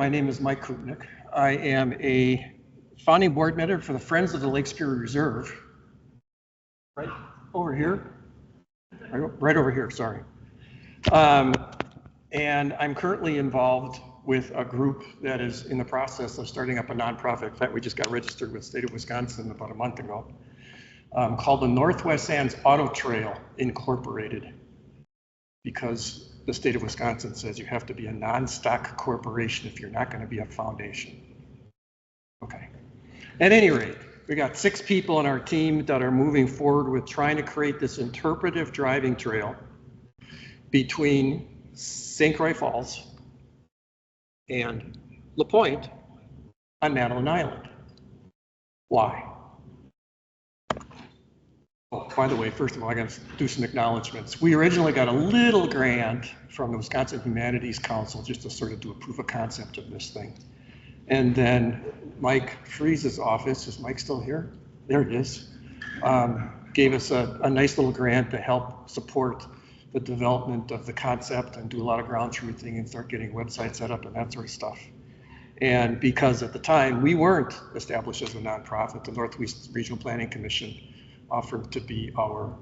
My name is Mike Koutnik. I am a founding board member for the Friends of the Lake Superior Reserve. Right over here. Right over here, sorry. And I'm currently involved with a group that is in the process of starting up a nonprofit. In fact, we just got registered with the state of Wisconsin about a month ago, called the Northwest Sands Auto Trail Incorporated, because the state of Wisconsin says you have to be a non-stock corporation if you're not going to be a foundation. Okay. At any rate, we got 6 people on our team that are moving forward with trying to create this interpretive driving trail between St. Croix Falls and La Pointe on Madeline Island. Why? Oh, by the way, first of all, I got to do some acknowledgments. We originally got a little grant from the Wisconsin Humanities Council just to sort of do a proof of concept of this thing. And then Mike Freese's office, is Mike still here? There it is. Gave us a nice little grant to help support the development of the concept and do a lot of ground truthing and start getting websites set up and that sort of stuff. And because at the time we weren't established as a nonprofit, the Northeast Regional Planning Commission offered to be our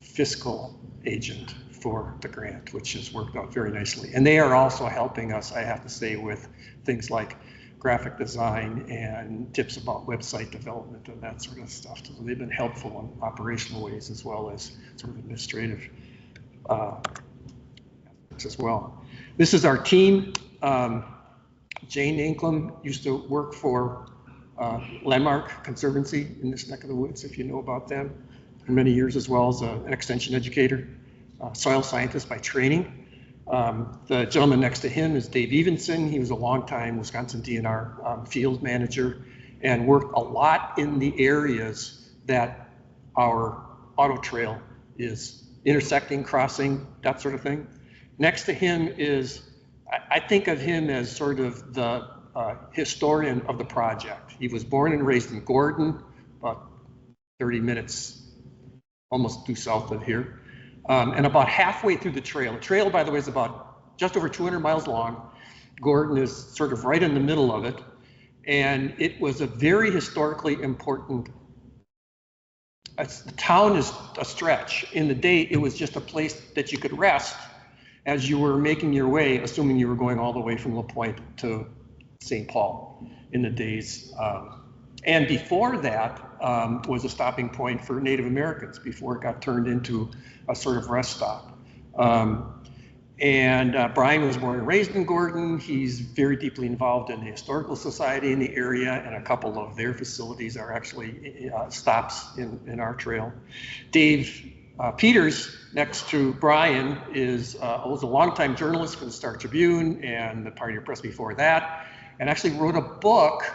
fiscal agent for the grant, which has worked out very nicely. And they are also helping us, I have to say, with things like graphic design and tips about website development and that sort of stuff. So they've been helpful in operational ways as well as sort of administrative as well. This is our team. Jane Inklum used to work for Landmark Conservancy in this neck of the woods, if you know about them, for many years, as well as an extension educator, soil scientist by training. The gentleman next to him is Dave Evenson. He was a longtime Wisconsin DNR field manager and worked a lot in the areas that our auto trail is intersecting, crossing, that sort of thing. Next to him is, I think of him as sort of the historian of the project. He was born and raised in Gordon, about 30 minutes almost due south of here. And about halfway through the trail, by the way, is about just over 200 miles long. Gordon is sort of right in the middle of it. And it was a very historically important, the town is a stretch. In the day, it was just a place that you could rest as you were making your way, assuming you were going all the way from La Pointe to St. Paul in the days. And before that was a stopping point for Native Americans before it got turned into a sort of rest stop. Brian was born and raised in Gordon. He's very deeply involved in the Historical Society in the area, and a couple of their facilities are actually stops in our trail. Dave Peters, next to Brian, was a longtime journalist for the Star Tribune and the Pioneer Press before that, and actually wrote a book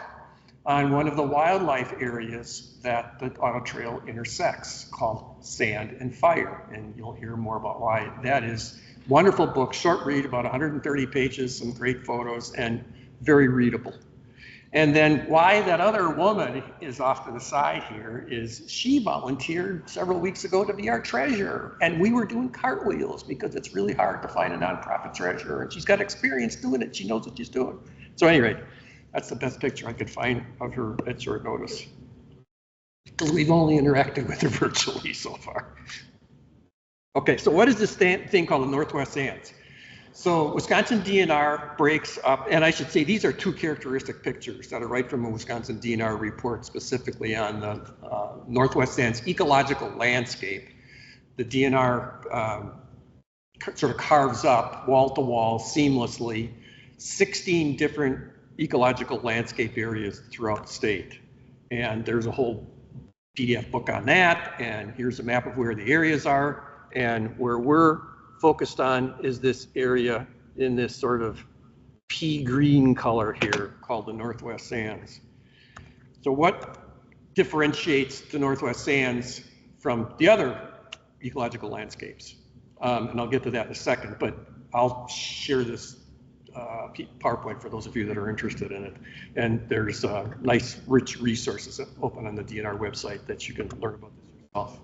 on one of the wildlife areas that the auto trail intersects called Sand and Fire. And you'll hear more about why that is. Wonderful book, short read, about 130 pages, some great photos, and very readable. And then why that other woman is off to the side here is she volunteered several weeks ago to be our treasurer. And we were doing cartwheels because it's really hard to find a nonprofit treasurer. And she's got experience doing it. She knows what she's doing. So anyway, that's the best picture I could find of her at short notice, because we've only interacted with her virtually so far. Okay, so what is this thing called the Northwest Sands? So Wisconsin DNR breaks up, and I should say these are 2 characteristic pictures that are right from a Wisconsin DNR report specifically on the Northwest Sands ecological landscape. The DNR sort of carves up wall to wall seamlessly 16 different ecological landscape areas throughout the state. And there's a whole PDF book on that, and here's a map of where the areas are. And where we're focused on is this area in this sort of pea green color here called the Northwest Sands. So what differentiates the Northwest Sands from the other ecological landscapes? And I'll get to that in a second, but I'll share this PowerPoint for those of you that are interested in it. And there's nice, rich resources open on the DNR website that you can learn about this yourself.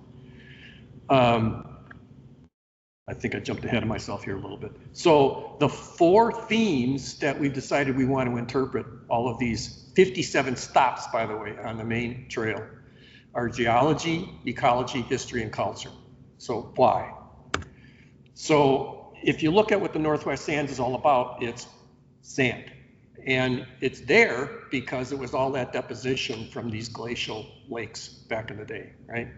I think I jumped ahead of myself here a little bit. So the 4 themes that we've decided we want to interpret all of these 57 stops, by the way, on the main trail are geology, ecology, history, and culture. So why? So if you look at what the Northwest Sands is all about, it's sand. And it's there because it was all that deposition from these glacial lakes back in the day, right?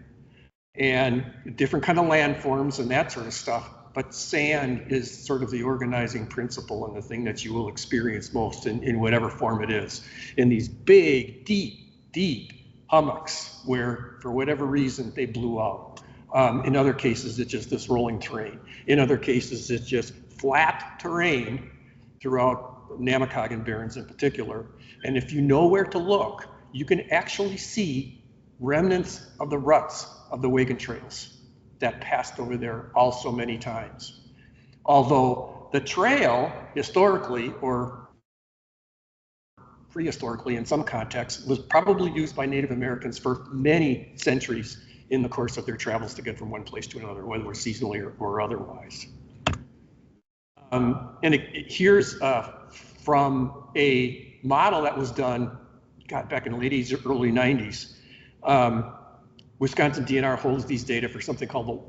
And different kind of landforms and that sort of stuff, but sand is sort of the organizing principle and the thing that you will experience most in whatever form it is. In these big, deep hummocks where, for whatever reason, they blew out. In other cases, it's just this rolling terrain. In other cases, it's just flat terrain throughout Namakagon Barrens in particular. And if you know where to look, you can actually see remnants of the ruts of the wagon trails that passed over there also many times. Although the trail, historically or prehistorically in some contexts, was probably used by Native Americans for many centuries in the course of their travels to get from one place to another, whether it was seasonally or otherwise. Here's from a model that was done, back in the late 80s, early 90s. Wisconsin DNR holds these data for something called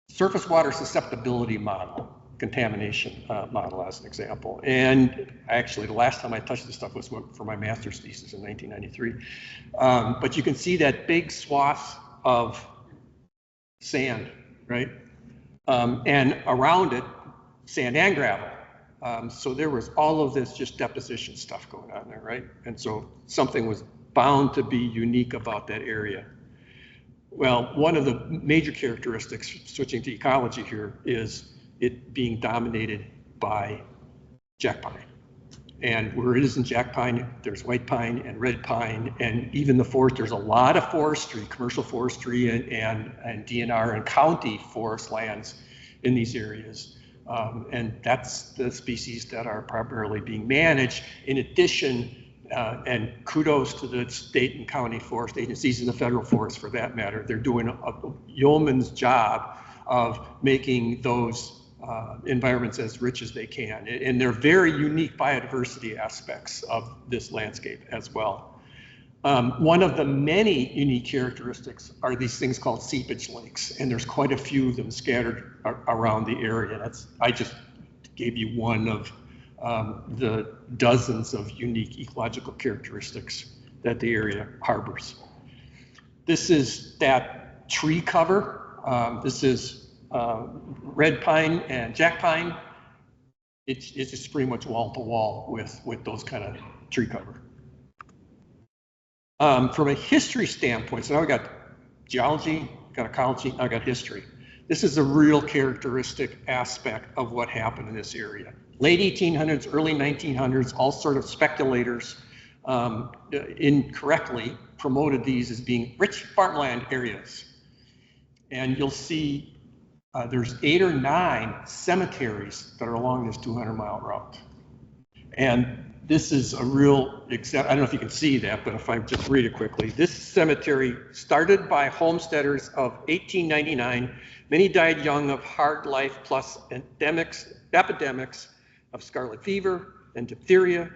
surface water susceptibility model, contamination model as an example. And actually, the last time I touched this stuff was for my master's thesis in 1993. But you can see that big swath of sand, right? And around it, sand and gravel. So there was all of this just deposition stuff going on there, right? And so something was bound to be unique about that area. Well, one of the major characteristics, switching to ecology here, is it being dominated by jack pine. And where it isn't jack pine, there's white pine and red pine, and even the forest, there's a lot of forestry, commercial forestry and DNR and county forest lands in these areas. And that's the species that are primarily being managed. In addition, and kudos to the state and county forest agencies and the federal forest for that matter, they're doing a yeoman's job of making those environments as rich as they can. And they're very unique biodiversity aspects of this landscape as well. One of the many unique characteristics are these things called seepage lakes, and there's quite a few of them scattered around the area. I just gave you one of the dozens of unique ecological characteristics that the area harbors. This is that tree cover. This is red pine and jack pine. It's just pretty much wall to wall with those kind of tree cover. From a history standpoint, so now we got geology, got ecology, now I got history. This is a real characteristic aspect of what happened in this area. Late 1800s, early 1900s, all sort of speculators incorrectly promoted these as being rich farmland areas. And you'll see there's 8 or 9 cemeteries that are along this 200-mile route. And this is a real example. I don't know if you can see that, but if I just read it quickly. This cemetery, started by homesteaders of 1899, many died young of hard life plus epidemics of scarlet fever and diphtheria.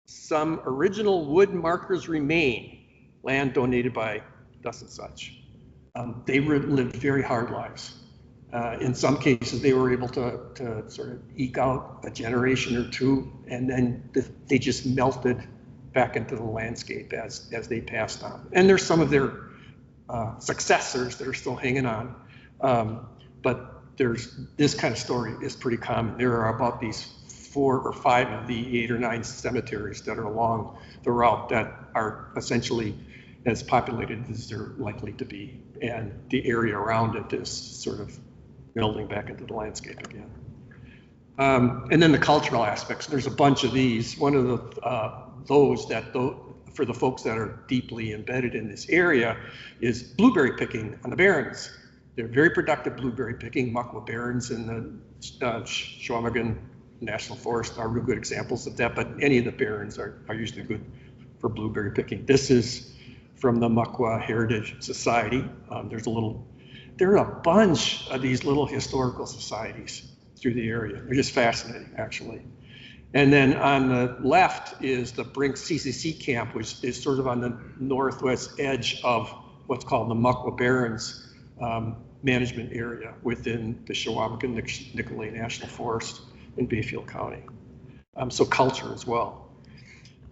Some original wood markers remain, land donated by thus and such. They lived very hard lives. In some cases, they were able to sort of eke out a generation or two, and then they just melted back into the landscape as they passed on. And there's some of their successors that are still hanging on. But there's this kind of story is pretty common. There are about these 4 or 5 of the 8 or 9 cemeteries that are along the route that are essentially as populated as they're likely to be. And the area around it is sort of melding back into the landscape again. And then the cultural aspects, there's a bunch of these. One of those that, for the folks that are deeply embedded in this area, is blueberry picking on the barrens. They're very productive blueberry picking. Muckwa Barrens in the Chequamegon National Forest are real good examples of that, but any of the barrens are usually good for blueberry picking. This is from the Muckwa Heritage Society. There are a bunch of these little historical societies through the area. They're just fascinating, actually. And then on the left is the Brink CCC camp, which is sort of on the northwest edge of what's called the Muckwa Barrens management area within the Chewabica-Nicolet National Forest in Bayfield County. So culture as well.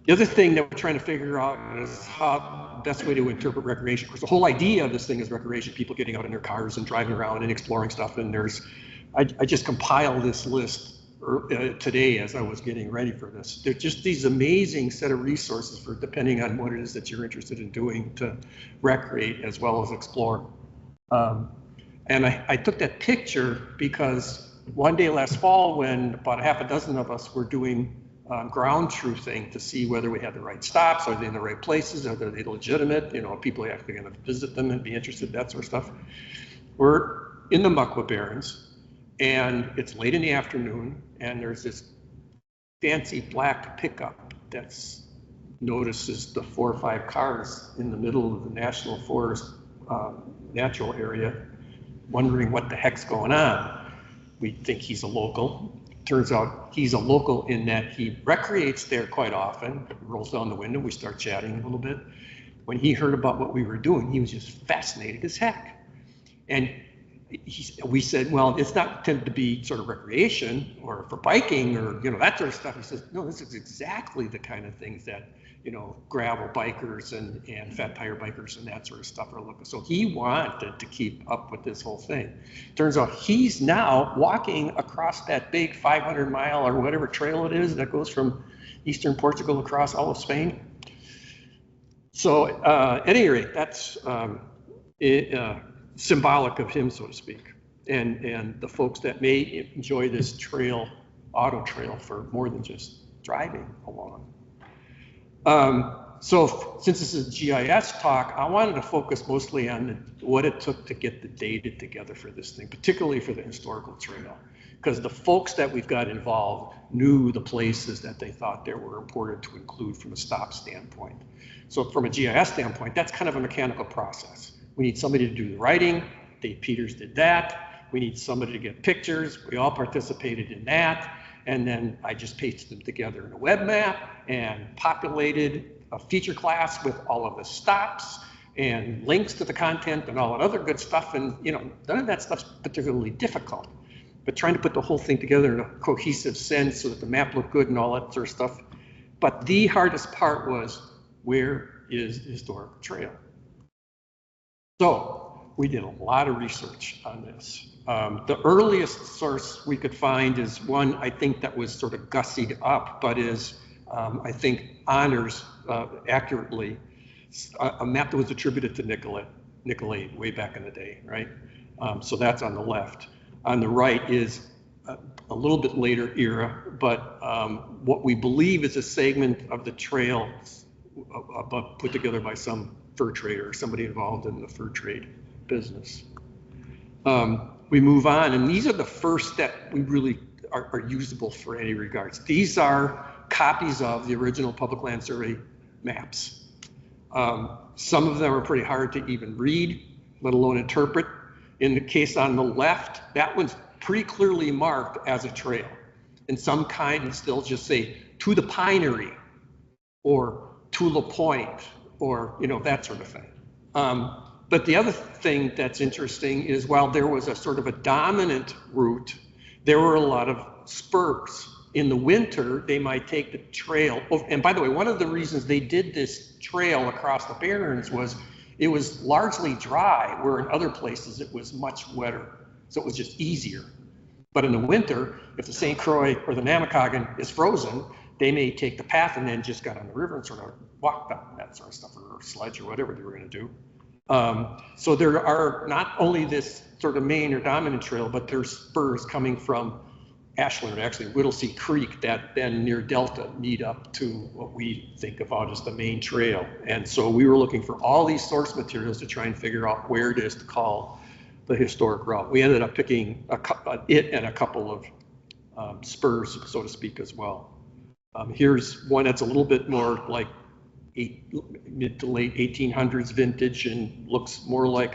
The other thing that we're trying to figure out is how the best way to interpret recreation. Of course, the whole idea of this thing is recreation, people getting out in their cars and driving around and exploring stuff. And I just compiled this list today as I was getting ready for this. They're just these amazing set of resources for depending on what it is that you're interested in doing to recreate as well as explore. And I took that picture because one day last fall, when about a half a dozen of us were doing ground truthing to see whether we had the right stops, are they in the right places, are they legitimate, are people actually going to visit them and be interested, that sort of stuff. We're in the Muckwa Barrens, and it's late in the afternoon, and there's this fancy black pickup that's notices the 4 or 5 cars in the middle of the National Forest natural area, wondering what the heck's going on. We think he's a local. Turns out he's a local in that he recreates there quite often. Rolls down the window, we start chatting a little bit. When he heard about what we were doing, he was just fascinated as heck. And we said, well, it's not intended to be sort of recreation or for biking or that sort of stuff. He says, no, this is exactly the kind of things that gravel bikers and fat tire bikers and that sort of stuff are looking. So he wanted to keep up with this whole thing. Turns out he's now walking across that big 500-mile or whatever trail it is that goes from eastern Portugal across all of Spain. So at any rate, that's symbolic of him, so to speak, and the folks that may enjoy this trail, auto trail, for more than just driving along. So since this is a GIS talk, I wanted to focus mostly on what it took to get the data together for this thing, particularly for the historical trail, because the folks that we've got involved knew the places that they thought they were important to include from a stop standpoint. So from a GIS standpoint, that's kind of a mechanical process. We need somebody to do the writing. Dave Peters did that. We need somebody to get pictures. We all participated in that. And then I just pasted them together in a web map and populated a feature class with all of the stops and links to the content and all that other good stuff. And none of that stuff's particularly difficult, but trying to put the whole thing together in a cohesive sense so that the map looked good and all that sort of stuff. But the hardest part was, where is the historic trail? So we did a lot of research on this. The earliest source we could find is one, I think, that was sort of gussied up, but is, I think, honors accurately a map that was attributed to Nicolet way back in the day, right? So that's on the left. On the right is a little bit later era, but what we believe is a segment of the trail put together by some fur trader or somebody involved in the fur trade business. We move on, and these are the first that we really are usable for any regards. These are copies of the original Public Land Survey maps. Some of them are pretty hard to even read, let alone interpret. In the case on the left, that one's pretty clearly marked as a trail. And some kind still just say, to the Pinery, or to La Pointe, or that sort of thing. But the other thing that's interesting is, while there was a sort of a dominant route, there were a lot of spurs. In the winter, they might take the trail. Oh, and by the way, one of the reasons they did this trail across the Barrens was it was largely dry, where in other places it was much wetter. So it was just easier. But in the winter, if the St. Croix or the Namakagon is frozen, they may take the path and then just got on the river and sort of walked down that sort of stuff, or sledge, or whatever they were going to do. So there are not only this sort of main or dominant trail, but there's spurs coming from Ashland, or actually Whittlesea Creek, that then near Delta meet up to what we think about as the main trail. And so we were looking for all these source materials to try and figure out where it is to call the historic route. We ended up picking it and a couple of spurs, so to speak, as well. Here's one that's a little bit more like mid to late 1800s vintage and looks more like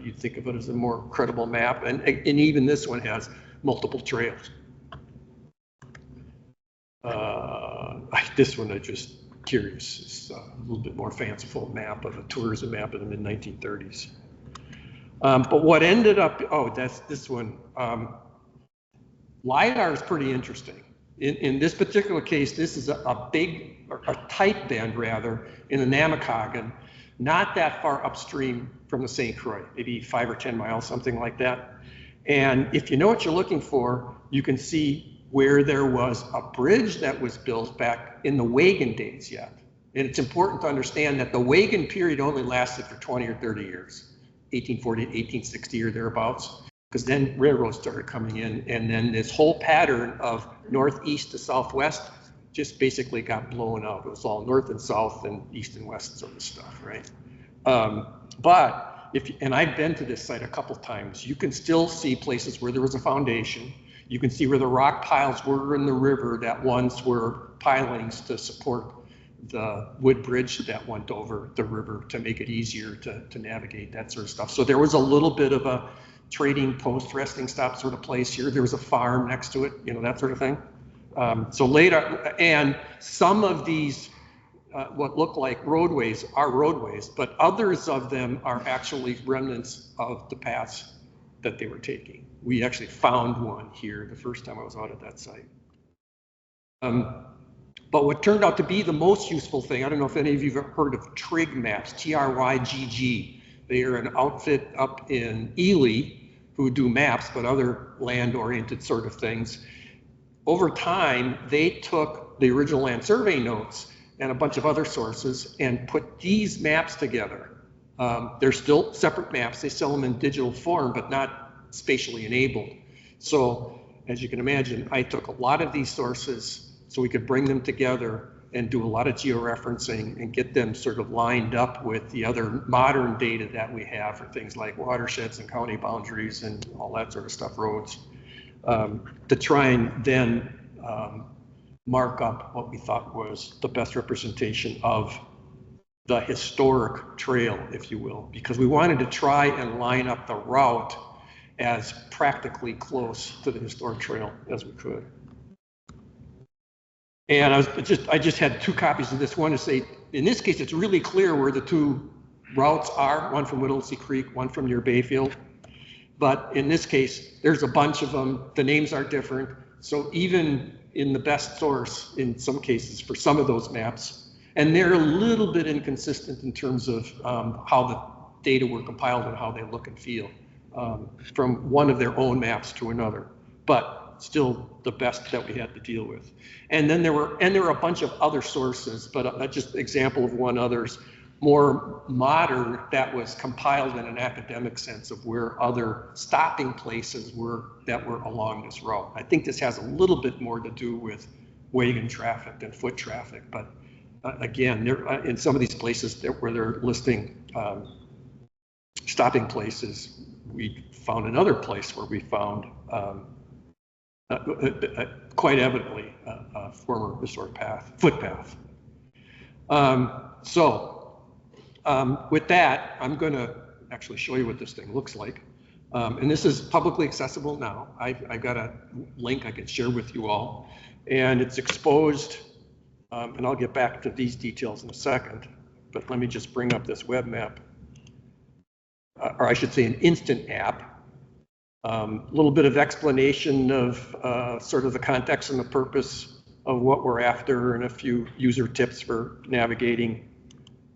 you'd think of it as a more credible map. And even this one has multiple trails. This one I'm just curious. It's a little bit more fanciful map of a tourism map in the mid-1930s. But what ended up, that's this one. LiDAR is pretty interesting. In this particular case, this is a big, or a tight bend rather, in the Namakagon, not that far upstream from the St. Croix, maybe 5 or 10 miles, something like that. And if you know what you're looking for, you can see where there was a bridge that was built back in the Wagon days yet. And it's important to understand that the Wagon period only lasted for 20 or 30 years, 1840 to 1860 or thereabouts, because then railroads started coming in, and then this whole pattern of northeast to southwest just basically got blown out. It was all north and south and east and west sort of stuff, right? But and I've been to this site a couple times, you can still see places where there was a foundation. You can see where the rock piles were in the river that once were pilings to support the wood bridge that went over the river to make it easier to navigate, that sort of stuff. So there was a little bit of a trading post, resting stop sort of place here. There was a farm next to it, you know, that sort of thing. So later, and some of these, what look like roadways are roadways, but others of them are actually remnants of the paths that they were taking. We actually found one here the first time I was out at that site. But what turned out to be the most useful thing, I don't know if any of you have heard of Trig Maps, T-R-Y-G-G. They are an outfit up in Ely who do maps, but other land-oriented sort of things. Over time, they took the original land survey notes and a bunch of other sources and put these maps together. They're still separate maps. They sell them in digital form, but not spatially enabled. So as you can imagine, I took a lot of these sources so we could bring them together and do a lot of georeferencing and get them sort of lined up with the other modern data that we have for things like watersheds and county boundaries and all that sort of stuff, roads, to try and then mark up what we thought was the best representation of the historic trail, if you will, because we wanted to try and line up the route as practically close to the historic trail as we could. And I just had 2 copies of this one to say, in this case, it's really clear where the 2 routes are, one from Whittlesey Creek, one from near Bayfield. But in this case, there's a bunch of them. The names are different. So even in the best source, in some cases, for some of those maps, and they're a little bit inconsistent in terms of how the data were compiled and how they look and feel. From one of their own maps to another, but still the best that we had to deal with. And then there were a bunch of other sources, but just example of one others, more modern, that was compiled in an academic sense of where other stopping places were that were along this route. I think this has a little bit more to do with wagon traffic than foot traffic, but again, in some of these places where they're listing stopping places, we found another place where we found quite evidently a former historic footpath. With that, I'm going to actually show you what this thing looks like. And this is publicly accessible now. I've got a link I can share with you all. And it's exposed, and I'll get back to these details in a second. But let me just bring up this web map. Or I should say an instant app. A little bit of explanation of sort of the context and the purpose of what we're after, and a few user tips for navigating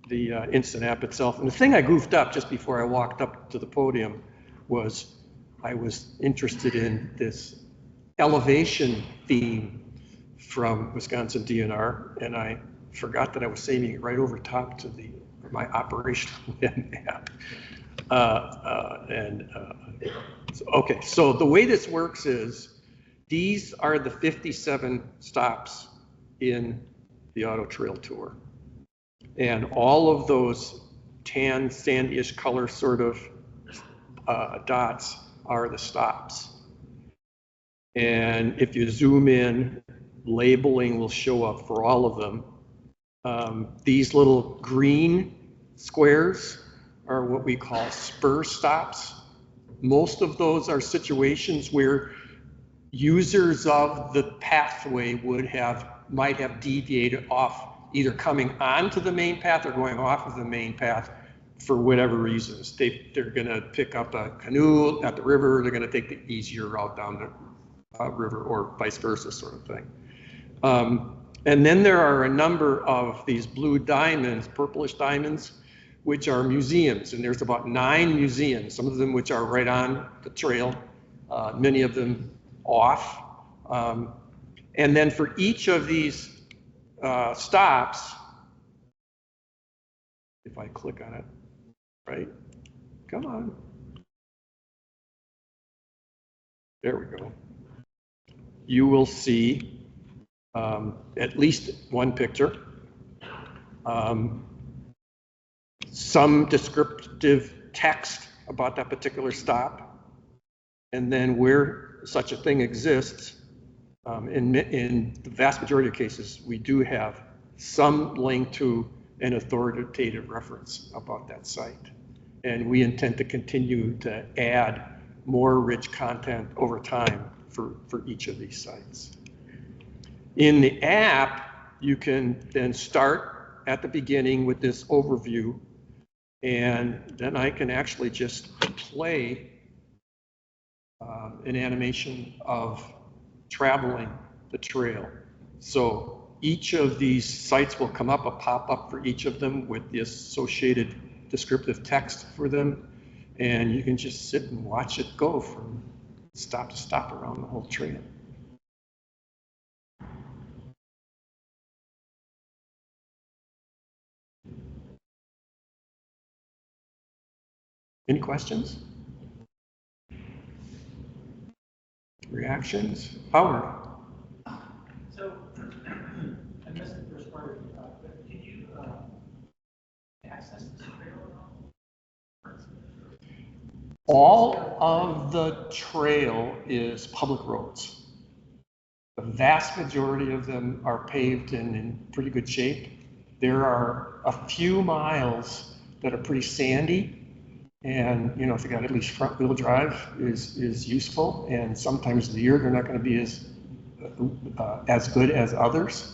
the instant app itself. And the thing I goofed up just before I walked up to the podium was I was interested in this elevation theme from Wisconsin DNR, and I forgot that I was saving it right over top to my operational web map. Okay, so the way this works is these are the 57 stops in the Auto Trail Tour. And all of those tan, sandy-ish color sort of dots are the stops. And if you zoom in, labeling will show up for all of them. These little green squares are what we call spur stops. Most of those are situations where users of the pathway might have deviated off, either coming onto the main path or going off of the main path for whatever reasons. They're going to pick up a canoe at the river, they're going to take the easier route down the river, or vice versa, sort of thing. And then there are a number of these blue diamonds, purplish diamonds, which are museums. And there's about 9 museums, some of them which are right on the trail, many of them off. And then for each of these stops, if I click on it, right? Come on. There we go. You will see at least one picture, some descriptive text about that particular stop, and then where such a thing exists. In the vast majority of cases, we do have some link to an authoritative reference about that site. And we intend to continue to add more rich content over time for each of these sites. In the app, you can then start at the beginning with this overview, and then I can actually just play an animation of traveling the trail. So each of these sites will come up, a pop-up for each of them with the associated descriptive text for them, and you can just sit and watch it go from stop to stop around the whole trail. Any questions? Reactions? Howard? So, I missed the first part of your talk, but can you access this trail at all? All of the trail is public roads. The vast majority of them are paved and in pretty good shape. There are a few miles that are pretty sandy, and you know, if you got at least front wheel drive is useful, and sometimes the year they're not going to be as good as others.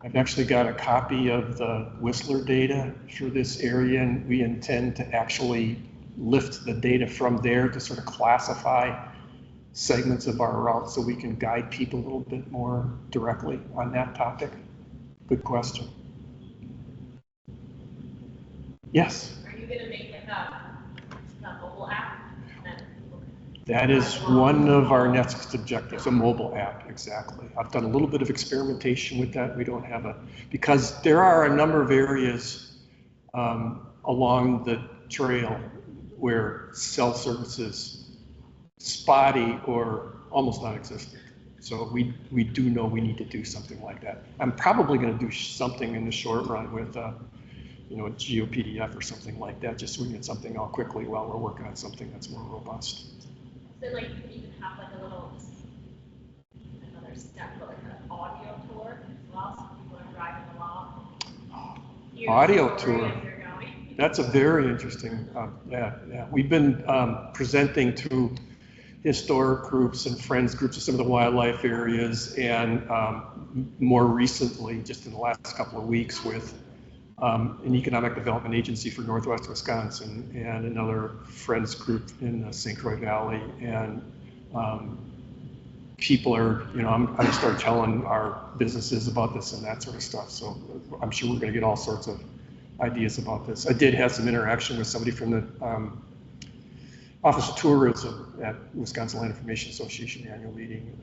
I've actually got a copy of the Whistler data for this area, and we intend to actually lift the data from there to sort of classify segments of our route so we can guide people a little bit more directly on that topic. Good question. Yes? Are you going to make like a mobile app? That is one of our next objectives, a mobile app, exactly. I've done a little bit of experimentation with that. We don't have because there are a number of areas along the trail where cell service is spotty or almost non-existent. So we do know we need to do something like that. I'm probably going to do something in the short run with you know, a GeoPDF or something like that, just so we can get something out quickly while we're working on something that's more robust. So like you could even have like a little, another step, but like an audio tour as well, so people are driving along. Audio tour. That's a very interesting, yeah. We've been presenting to historic groups and friends groups of some of the wildlife areas, and more recently, just in the last couple of weeks, with an economic development agency for Northwest Wisconsin and another friends group in the St. Croix Valley. And people are, you know, I'm going to start telling our businesses about this and that sort of stuff. So I'm sure we're going to get all sorts of ideas about this. I did have some interaction with somebody from the Office of Tourism at Wisconsin Land Information Association annual meeting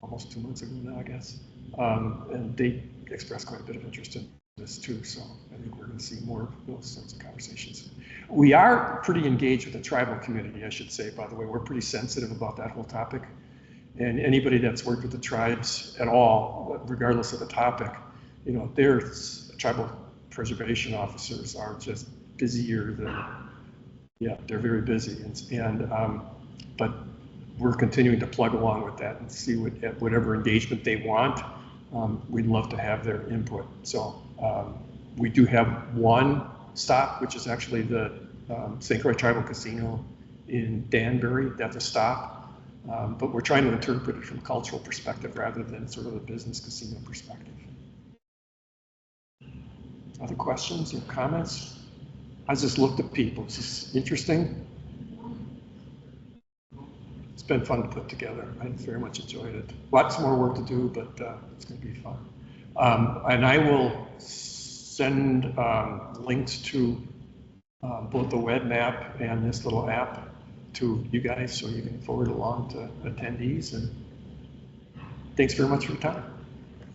almost 2 months ago now, I guess. And they expressed quite a bit of interest in this too, so I think we're going to see more of those sorts of conversations. We are pretty engaged with the tribal community, I should say, by the way. We're pretty sensitive about that whole topic. And anybody that's worked with the tribes at all, regardless of the topic, you know, their tribal preservation officers are just busier than, yeah, they're very busy. But we're continuing to plug along with that and see whatever engagement they want. we'd love to have their input. So we do have one stop, which is actually the St. Croix Tribal Casino in Danbury. That's a stop, but we're trying to interpret it from a cultural perspective rather than sort of a business casino perspective. Other questions or comments? I just looked at people. Is this interesting? It's been fun to put together. I very much enjoyed it. Lots more work to do, but it's going to be fun. And I will send links to both the web map and this little app to you guys so you can forward along to attendees. And thanks very much for your time.